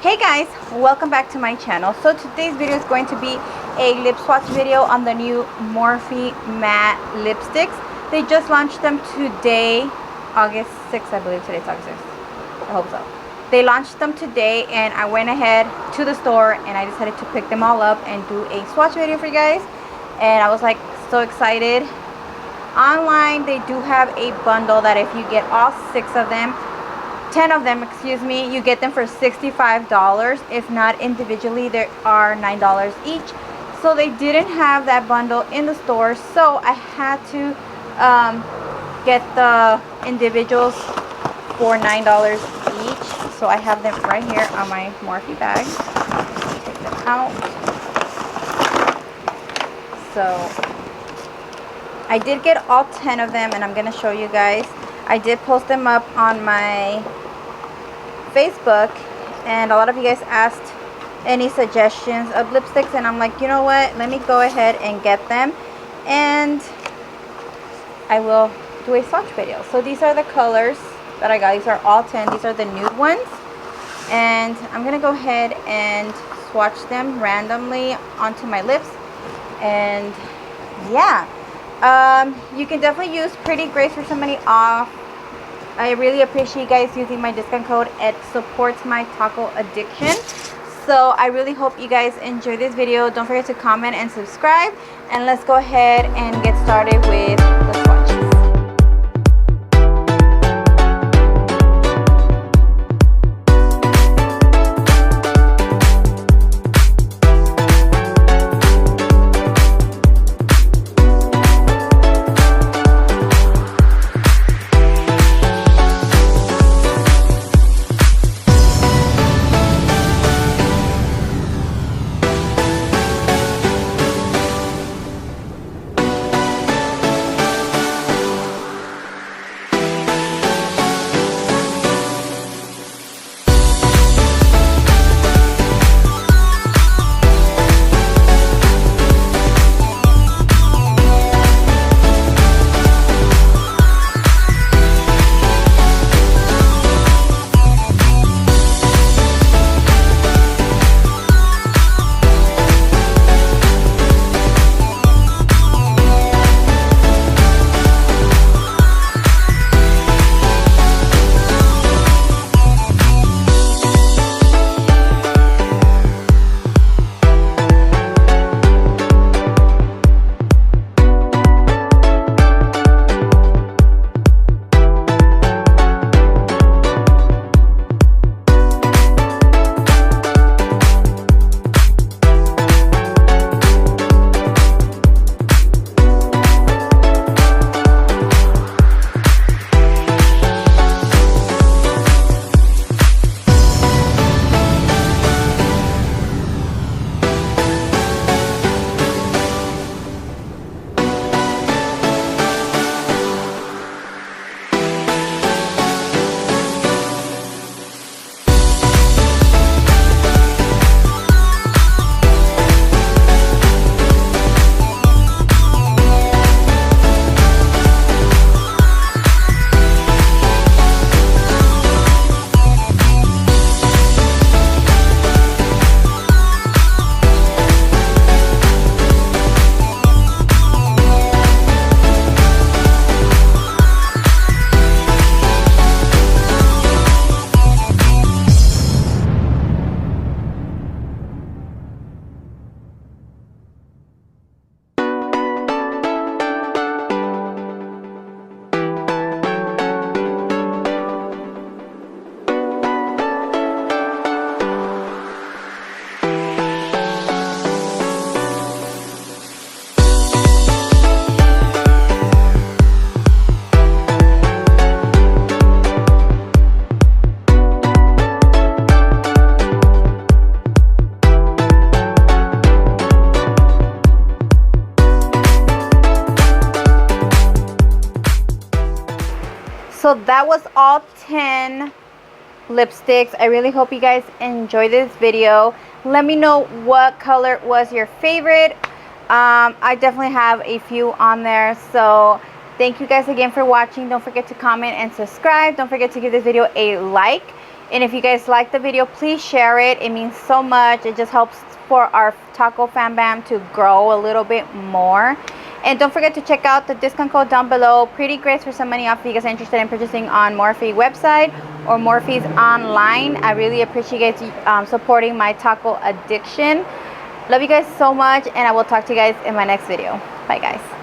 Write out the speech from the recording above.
Hey guys, welcome back to my channel. So today's video is going to be a lip swatch video on the new Morphe matte lipsticks. They just launched them today, August 6th, I believe today's August 6th. I hope so. They launched them today and I went ahead to the store and I decided to pick them all up and do a swatch video for you guys. And I was like so excited. Online they do have a bundle that if you get all 10 of them, excuse me, you get them for $65. If not individually, they are $9 each. So they didn't have that bundle in the store, so I had to get the individuals for $9 each. So I have them right here on my Morphe bag. Take them out. So I did get all 10 of them, and I'm gonna show you guys. I did post them up on my Facebook, and a lot of you guys asked any suggestions of lipsticks, and I'm like, you know what, let me go ahead and get them and I will do a swatch video. So these are the colors that I got. These are all 10. These are the nude ones, and I'm gonna go ahead and swatch them randomly onto my lips. And yeah, you can definitely use Pretty Grace for some money off. I really appreciate you guys using my discount code. It supports my taco addiction. So I really hope you guys enjoy this video. Don't forget to comment and subscribe. And let's go ahead and get started with the swatches. So that was all 10 lipsticks. I really hope you guys enjoy this video. Let me know what color was your favorite. I definitely have a few on there. So thank you guys again for watching. Don't forget to comment and subscribe. Don't forget to give this video a like. And if you guys like the video, please share it. It means so much. It just helps for our taco fan bam to grow a little bit more. And don't forget to check out the discount code down below. Pretty great for some money off if you guys are interested in purchasing on Morphe website or Morphe's online. I really appreciate you guys supporting my taco addiction. Love you guys so much, and I will talk to you guys in my next video. Bye guys.